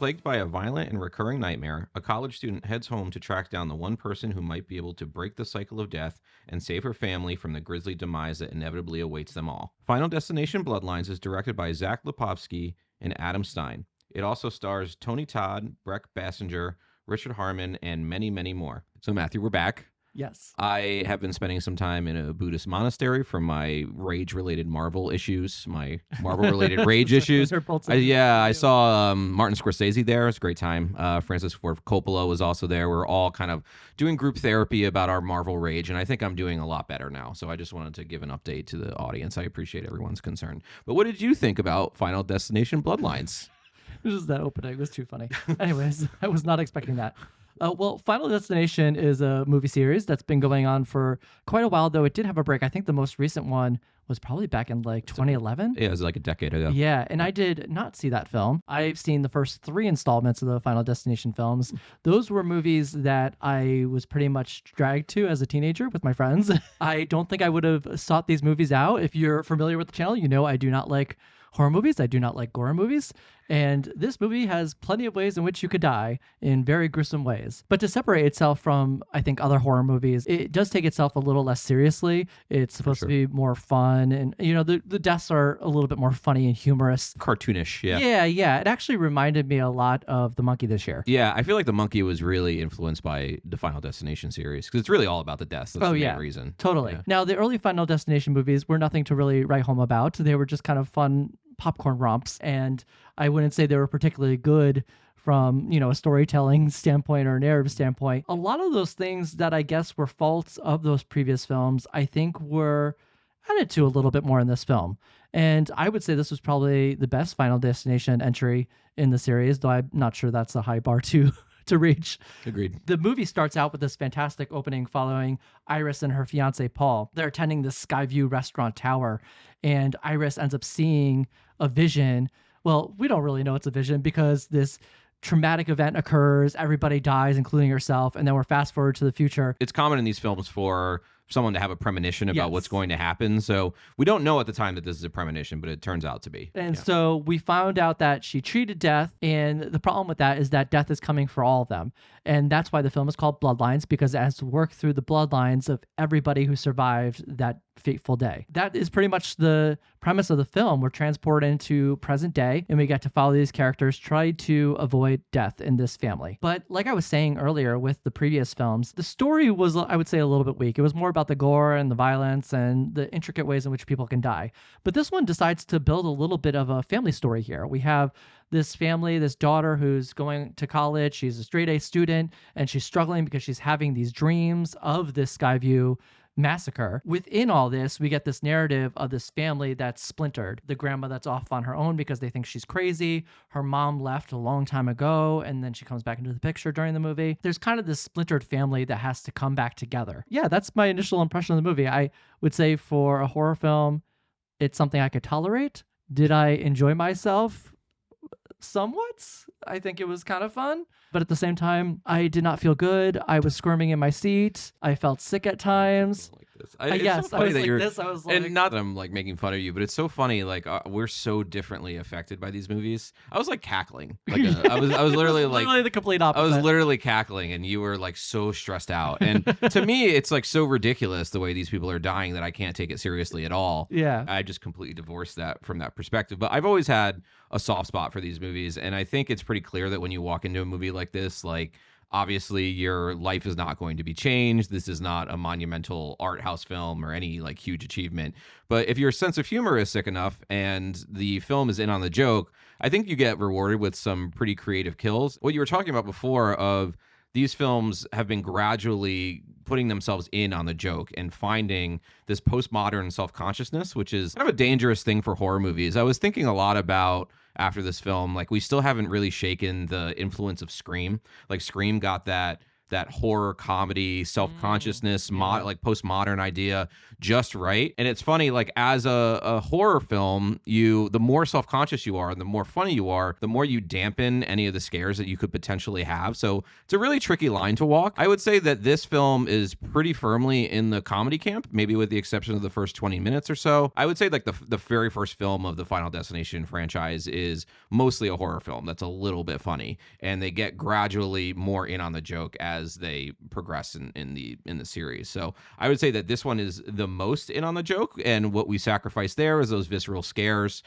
Plagued by a violent and recurring nightmare, a college student heads home to track down the one person who might be able to break the cycle of death and save her family from the grisly demise that inevitably awaits them all. Final Destination Bloodlines is directed by Zach Lipovsky and Adam Stein. It also stars Tony Todd, Brec Bassinger, Richard Harmon, and many, many more. So, Matthew, we're back. Yes. I have been spending some time in a Buddhist monastery for my rage-related Marvel issues, my Marvel-related rage issues. I saw Martin Scorsese there. It was a great time. Francis Ford Coppola was also there. We're all kind of doing group therapy about our Marvel rage, and I think I'm doing a lot better now. So I just wanted to give an update to the audience. I appreciate everyone's concern. But what did you think about Final Destination Bloodlines? Just that opening was too funny. Anyways, I was not expecting that. Well, Final Destination is a movie series that's been going on for quite a while, though it did have a break. I think the most recent one was probably back in like 2011. Yeah, it was like a decade ago. Yeah, and I did not see that film. I've seen the first 3 installments of the Final Destination films. Those were movies that I was pretty much dragged to as a teenager with my friends. I don't think I would have sought these movies out. If you're familiar with the channel, you know I do not like horror movies. I do not like gore movies. And this movie has plenty of ways in which you could die in very gruesome ways. But to separate itself from, I think, other horror movies, it does take itself a little less seriously. It's supposed to be more fun. And, you know, the deaths are a little bit more funny and humorous. Cartoonish, yeah. Yeah. It actually reminded me a lot of The Monkey this year. Yeah, I feel like The Monkey was really influenced by the Final Destination series because it's really all about the deaths. That's the main reason. Totally. Yeah. Now, the early Final Destination movies were nothing to really write home about. They were just kind of fun popcorn romps, and I wouldn't say they were particularly good from, you know, a storytelling standpoint or a narrative standpoint. A lot of those things that I guess were faults of those previous films, I think were added to a little bit more in this film. And I would say this was probably the best Final Destination entry in the series, though I'm not sure that's a high bar to reach. Agreed. The movie starts out with this fantastic opening following Iris and her fiance Paul. They're attending this Skyview restaurant tower, and Iris ends up seeing a vision. Well, we don't really know it's a vision because this traumatic event occurs, everybody dies, including herself, and then we're fast forward to the future. It's common in these films for someone to have a premonition about what's going to happen. So we don't know at the time that this is a premonition, but it turns out to be. And so we found out that she treated death, and the problem with that is that death is coming for all of them. And that's why the film is called Bloodlines, because it has to work through the bloodlines of everybody who survived that fateful day. That is pretty much the premise of the film. We're transported into present day, and we get to follow these characters try to avoid death in this family. But like I was saying earlier with the previous films, the story was, I would say, a little bit weak. It was more about the gore and the violence and the intricate ways in which people can die. But this one decides to build a little bit of a family story here. We have this family, this daughter who's going to college. She's a straight A student, and she's struggling because she's having these dreams of this Skyview massacre. Within all this, we get this narrative of this family that's splintered. The grandma that's off on her own because they think she's crazy. Her mom left a long time ago, and then she comes back into the picture during the movie. There's kind of this splintered family that has to come back together. Yeah, that's my initial impression of the movie. I would say for a horror film, it's something I could tolerate. Did I enjoy myself? Somewhat. I think it was kind of fun, but at the same time, I did not feel good. I was squirming in my seat. I felt sick at times. It's so funny that you're this. I was like, and not that I'm like making fun of you, but it's so funny. Like we're so differently affected by these movies. I was like cackling. Like I was literally like literally the complete opposite. I was literally cackling, and you were like so stressed out. And to me, it's like so ridiculous the way these people are dying that I can't take it seriously at all. Yeah, I just completely divorced that from that perspective. But I've always had a soft spot for these movies, and I think it's pretty clear that when you walk into a movie like this, like, obviously your life is not going to be changed. This is not a monumental art house film or any like huge achievement. But if your sense of humor is sick enough and the film is in on the joke, I think you get rewarded with some pretty creative kills. What you were talking about before of these films have been gradually putting themselves in on the joke and finding this postmodern self-consciousness, which is kind of a dangerous thing for horror movies. I was thinking a lot about after this film, like we still haven't really shaken the influence of Scream. Like Scream got that that horror comedy, self-consciousness, like postmodern idea just right. And it's funny, like as a horror film, the more self-conscious you are and the more funny you are, the more you dampen any of the scares that you could potentially have. So it's a really tricky line to walk. I would say that this film is pretty firmly in the comedy camp, maybe with the exception of the first 20 minutes or so. I would say like the very first film of the Final Destination franchise is mostly a horror film that's a little bit funny, and they get gradually more in on the joke as they progress in the series. So I would say that this one is the most in on the joke, and what we sacrifice there is those visceral scares.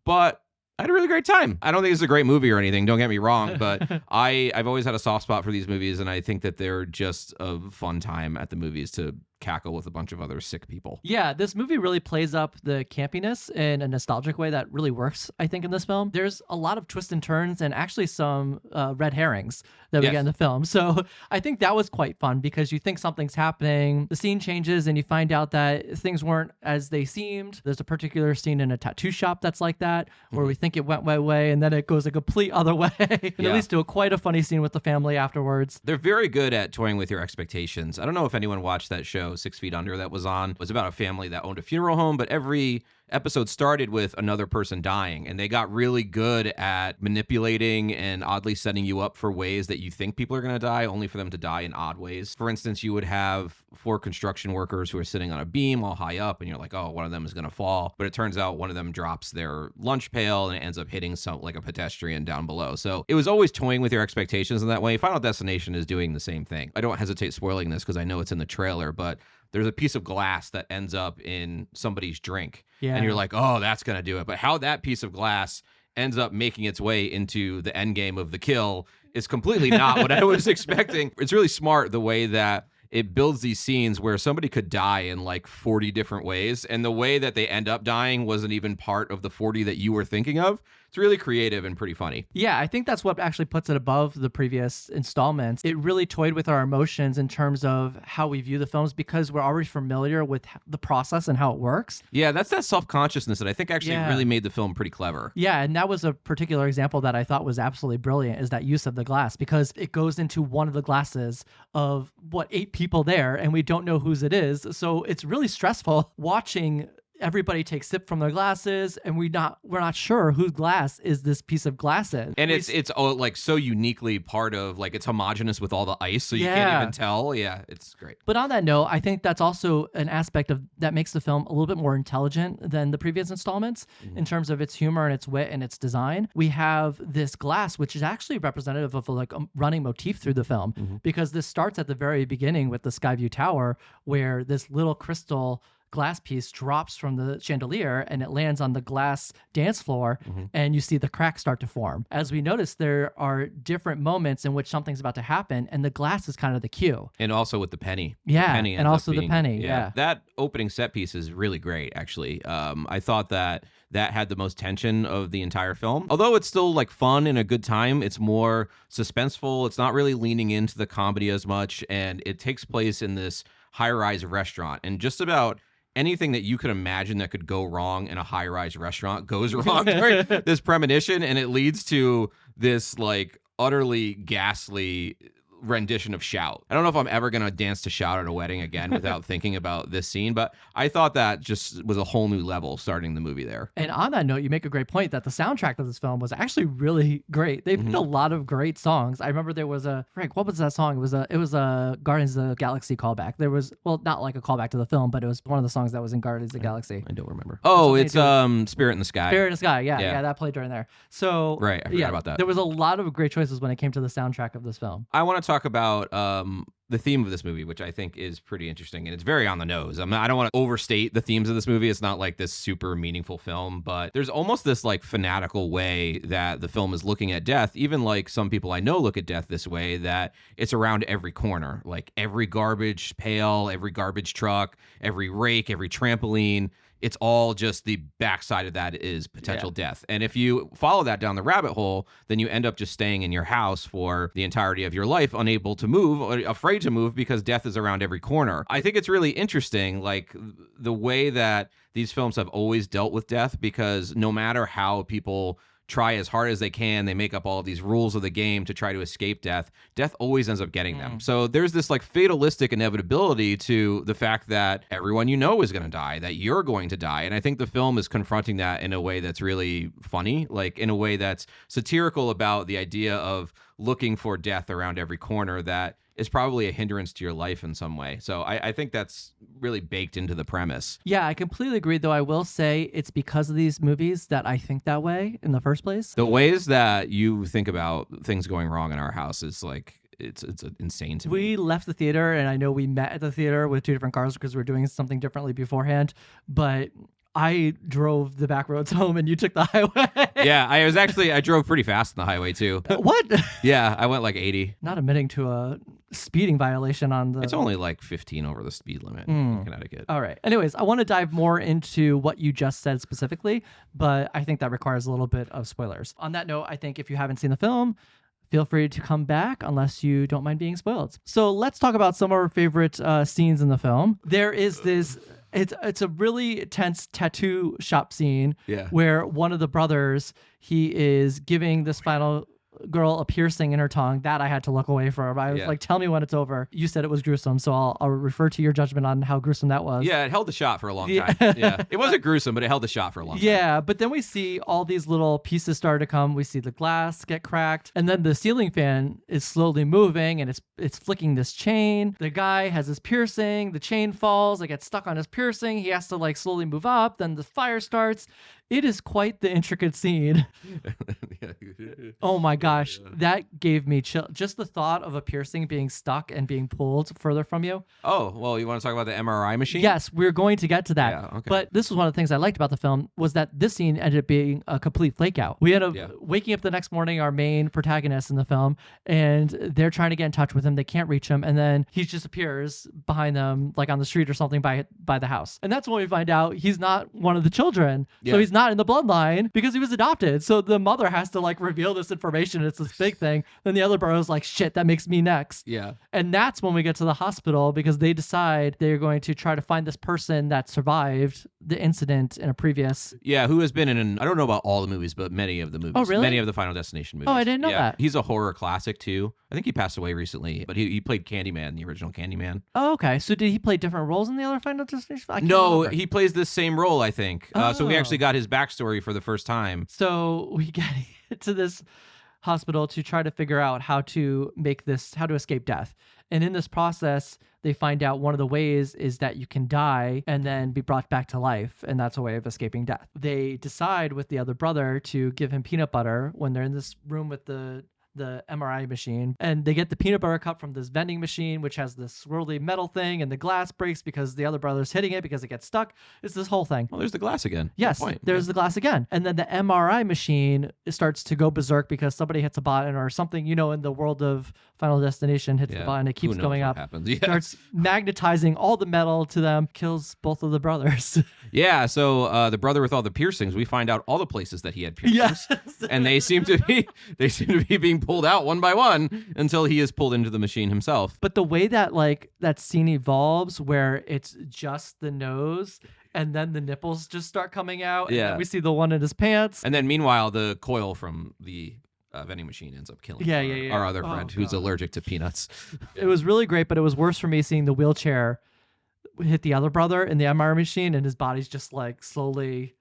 But I had a really great time. I don't think it's a great movie or anything, don't get me wrong, but I've always had a soft spot for these movies, and I think that they're just a fun time at the movies to cackle with a bunch of other sick people. Yeah, this movie really plays up the campiness in a nostalgic way that really works, I think, in this film. There's a lot of twists and turns and actually some red herrings that we get in the film. So I think that was quite fun because you think something's happening, the scene changes, and you find out that things weren't as they seemed. There's a particular scene in a tattoo shop that's like that, where we think it went one way and then it goes a complete other way. And it leads to quite a funny scene with the family afterwards. They're very good at toying with your expectations. I don't know if anyone watched that show 6 Feet Under that was on. It was about a family that owned a funeral home, but every episode started with another person dying, and they got really good at manipulating and oddly setting you up for ways that you think people are going to die, only for them to die in odd ways. For instance, you would have 4 construction workers who are sitting on a beam all high up, and you're like, oh, one of them is going to fall. But it turns out one of them drops their lunch pail and it ends up hitting like a pedestrian down below. So it was always toying with your expectations in that way. Final Destination is doing the same thing. I don't hesitate spoiling this because I know it's in the trailer, but there's a piece of glass that ends up in somebody's drink. Yeah. And you're like, oh, that's going to do it. But how that piece of glass ends up making its way into the end game of the kill is completely not what I was expecting. It's really smart the way that it builds these scenes where somebody could die in like 40 different ways, and the way that they end up dying wasn't even part of the 40 that you were thinking of. It's really creative and pretty funny. Yeah, I think that's what actually puts it above the previous installments. It really toyed with our emotions in terms of how we view the films because we're already familiar with the process and how it works. Yeah, that's that self-consciousness that I think actually really made the film pretty clever. Yeah, and that was a particular example that I thought was absolutely brilliant, is that use of the glass, because it goes into one of the glasses of, 8 people there, and we don't know whose it is. So it's really stressful watching everybody take sip from their glasses, and we're not sure whose glass is this piece of glass in. And it's like so uniquely part of, like, it's homogenous with all the ice, so you can't even tell. Yeah, it's great. But on that note, I think that's also an aspect of that makes the film a little bit more intelligent than the previous installments in terms of its humor and its wit and its design. We have this glass, which is actually representative of a running motif through the film, because this starts at the very beginning with the Skyview Tower, where this little crystal glass piece drops from the chandelier and it lands on the glass dance floor, and you see the cracks start to form. As we notice, there are different moments in which something's about to happen, and the glass is kind of the cue. And also with the penny. Yeah, the penny and also the penny. Yeah. That opening set piece is really great, actually. I thought that had the most tension of the entire film. Although it's still like fun and a good time, it's more suspenseful. It's not really leaning into the comedy as much, and it takes place in this high-rise restaurant, and just about anything that you could imagine that could go wrong in a high-rise restaurant goes wrong during this premonition, and it leads to this like utterly ghastly rendition of Shout. I don't know if I'm ever going to dance to Shout at a wedding again without thinking about this scene, but I thought that just was a whole new level starting the movie there. And on that note, you make a great point that the soundtrack of this film was actually really great. They picked a lot of great songs. I remember there was what was that song? It was a Guardians of the Galaxy callback. There was, well, not like a callback to the film, but it was one of the songs that was in Guardians of the Galaxy. I don't remember. Oh, it's Spirit in the Sky. Spirit in the Sky, yeah, that played during there. So right, I forgot about that. There was a lot of great choices when it came to the soundtrack of this film. I want to talk about the theme of this movie, which I think is pretty interesting, and it's very on the nose. I don't want to overstate the themes of this movie. It's not like this super meaningful film, but there's almost this like fanatical way that the film is looking at death. Even like some people I know look at death this way, that it's around every corner, like every garbage pail, every garbage truck, every rake, every trampoline. It's all just the backside of that is potential death. And if you follow that down the rabbit hole, then you end up just staying in your house for the entirety of your life, unable to move, or afraid to move because death is around every corner. I think it's really interesting, like the way that these films have always dealt with death, because no matter how people try as hard as they can. They make up all of these rules of the game to try to escape death. Death always ends up getting them. So there's this like fatalistic inevitability to the fact that everyone you know is going to die, that you're going to die. And I think the film is confronting that in a way that's really funny, like in a way that's satirical about the idea of looking for death around every corner that is probably a hindrance to your life in some way. So I think that's really baked into the premise. Yeah, I completely agree, though I will say it's because of these movies that I think that way in the first place. The ways that you think about things going wrong in our house is like, it's insane to me. We left the theater, and I know we met at the theater with 2 different cars because we were doing something differently beforehand, but I drove the back roads home and you took the highway. Yeah, I drove pretty fast on the highway too. What? Yeah, I went like 80. Not admitting to a speeding violation on the... It's only like 15 over the speed limit in Connecticut. All right. Anyways, I want to dive more into what you just said specifically, but I think that requires a little bit of spoilers. On that note, I think if you haven't seen the film, feel free to come back unless you don't mind being spoiled. So let's talk about some of our favorite scenes in the film. There is this... It's a really tense tattoo shop scene where one of the brothers, he is giving this final girl a piercing in her tongue. That I had to look away from. I was like, tell me when it's over. You said it was gruesome, so I'll refer to your judgment on how gruesome that was. Yeah, it held the shot for a long time. Yeah. It wasn't gruesome, but it held the shot for a long time. Yeah, but then we see all these little pieces start to come. We see the glass get cracked, and then the ceiling fan is slowly moving, and it's flicking this chain. The guy has his piercing. The chain falls. It gets stuck on his piercing. He has to like slowly move up. Then the fire starts. It is quite the intricate scene. Oh my gosh, that gave me chill. Just the thought of a piercing being stuck and being pulled further from you. Oh, well, you want to talk about the MRI machine? Yes, we're going to get to that. Yeah, okay. But this was one of the things I liked about the film was that this scene ended up being a complete flakeout. We ended up waking up the next morning, our main protagonist in the film, and they're trying to get in touch with him. They can't reach him, and then he just appears behind them, like on the street or something by the house. And that's when we find out he's not one of the children. So he's not in the bloodline because he was adopted. So the mother has to like reveal this information. It's this big thing. Then the other brother's like, shit, that makes me next. Yeah. And that's when we get to the hospital because they decide they're going to try to find this person that survived the incident in a previous... Yeah, who has been in, I don't know about all the movies, but many of the movies. Oh, really? Many of the Final Destination movies. Oh, I didn't know that. He's a horror classic too. I think he passed away recently, but he played Candyman, the original Candyman. Oh, okay. So did he play different roles in the other Final Destination? No, he plays this same role, I think. So we actually got his backstory for the first time. So we get to this hospital to try to figure out how to escape death. And in this process, they find out one of the ways is that you can die and then be brought back to life. And that's a way of escaping death. They decide with the other brother to give him peanut butter when they're in this room with the MRI machine, and they get the peanut butter cup from this vending machine, which has this swirly metal thing, and the glass breaks because the other brother's hitting it because it gets stuck. It's this whole thing. Well, there's the glass again. Yes, there's the glass again. And then the MRI machine starts to go berserk because somebody hits a button or something, in the world of Final Destination hits the button. It keeps going up. Starts magnetizing all the metal to them, kills both of the brothers. Yeah, so the brother with all the piercings, we find out all the places that he had piercings. Yes. And they seem to be being pulled out one by one until he is pulled into the machine himself. But the way that that scene evolves where it's just the nose and then the nipples just start coming out and then we see the one in his pants. And then meanwhile, the coil from the vending machine ends up killing our other friend who's allergic to peanuts. It was really great, but it was worse for me seeing the wheelchair hit the other brother in the MR machine and his body's just like slowly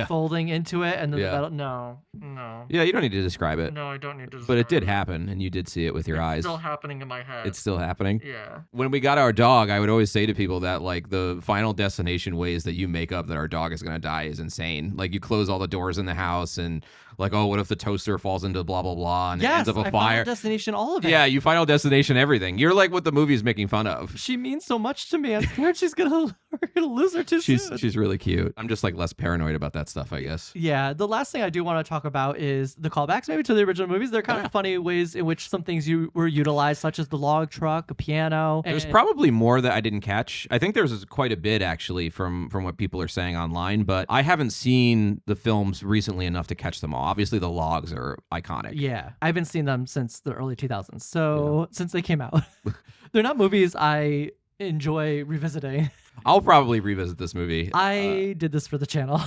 folding into it, and then the metal. No. Yeah, you don't need to describe it. No, I don't need to describe But it did happen, and you did see it with your eyes. It's still happening in my head. It's still happening? Yeah. When we got our dog, I would always say to people that, like, the Final Destination ways that you make up that our dog is going to die is insane. Like, you close all the doors in the house, and, like, oh, what if the toaster falls into blah, blah, blah, and it ends up a fire? Final Destination all of it. Yeah, you Final Destination everything. You're like what the movie's making fun of. She means so much to me. I'm scared we're gonna lose her too soon. She's really cute. I'm just, like, less paranoid about that stuff, I guess. Yeah, the last thing I do want to talk about is the callbacks maybe to the original movies. They're kind of funny ways in which some things were utilized, such as the log truck, a piano. There's probably more that I didn't catch. I think there's quite a bit, actually, from what people are saying online, but I haven't seen the films recently enough to catch them all. Obviously, the logs are iconic. Yeah, I haven't seen them since the early 2000s, so since they came out. They're not movies I enjoy revisiting. I'll probably revisit this movie. I did this for the channel.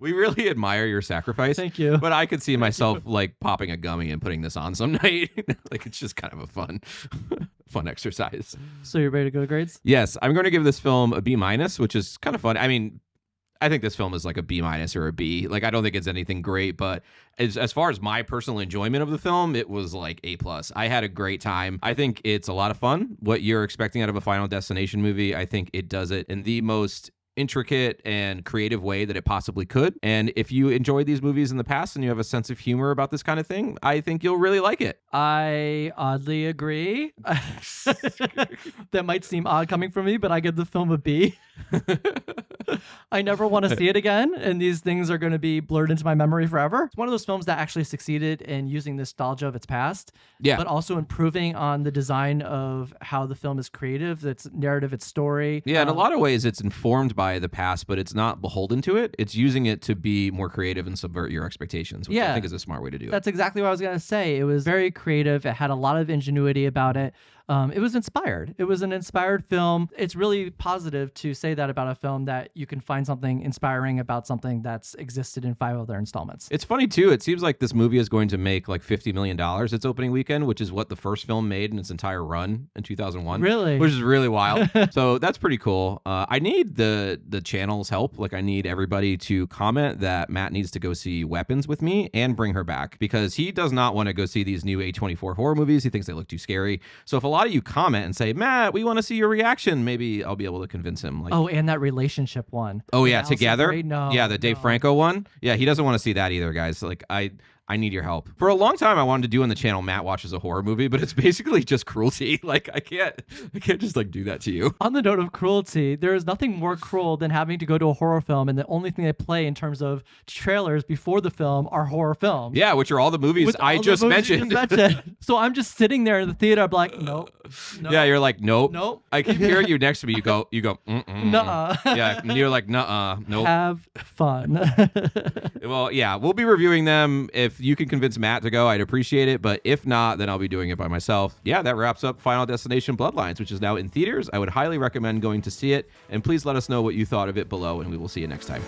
We really admire your sacrifice. Thank you. But I could see myself like popping a gummy and putting this on some night. Like it's just kind of a fun exercise. So you're ready to go to grades? Yes, I'm going to give this film a B-, which is kind of fun. I mean, I think this film is like a B- or a B. Like I don't think it's anything great, but as far as my personal enjoyment of the film, it was like A+. I had a great time. I think it's a lot of fun. What you're expecting out of a Final Destination movie, I think it does it in the most intricate and creative way that it possibly could. And if you enjoyed these movies in the past and you have a sense of humor about this kind of thing, I think you'll really like it. I oddly agree. That might seem odd coming from me, but I give the film a B. I never want to see it again, and these things are going to be blurred into my memory forever. It's one of those films that actually succeeded in using nostalgia of its past, but also improving on the design of how the film is creative, its narrative, its story. Yeah, in a lot of ways, it's informed by the past, but it's not beholden to it. It's using it to be more creative and subvert your expectations, which I think is a smart way to do it. That's exactly what I was going to say. It was very creative. It had a lot of ingenuity about it. It was inspired. It was an inspired film. It's really positive to say that about a film, that you can find something inspiring about something that's existed in 5 other installments. It's funny, too. It seems like this movie is going to make like $50 million its opening weekend, which is what the first film made in its entire run in 2001. Really? Which is really wild. So that's pretty cool. I need the channel's help. Like, I need everybody to comment that Matt needs to go see Weapons with me and bring her back, because he does not want to go see these new A24 horror movies. He thinks they look too scary. So if a lot of you comment and say, Matt, we want to see your reaction, maybe I'll be able to convince him. Like, and that relationship one. Oh yeah, Together. No, yeah, the Dave Franco one. Yeah, he doesn't want to see that either, guys. Like I need your help. For a long time, I wanted to do on the channel Matt watches a horror movie, but it's basically just cruelty. Like I can't just like do that to you. On the note of cruelty, there is nothing more cruel than having to go to a horror film and the only thing they play in terms of trailers before the film are horror films. Yeah, which are all the movies I just mentioned. So I'm just sitting there in the theater, I'm like, nope. Yeah, you're like, nope. Nope. I keep hearing you next to me. You go, nuh-uh. Yeah, and you're like, nuh-uh, nope. Have fun. Well, yeah, we'll be reviewing them. If you can convince Matt to go, I'd appreciate it. But if not, then I'll be doing it by myself. Yeah, that wraps up Final Destination Bloodlines, which is now in theaters. I would highly recommend going to see it. And please let us know what you thought of it below, and we will see you next time.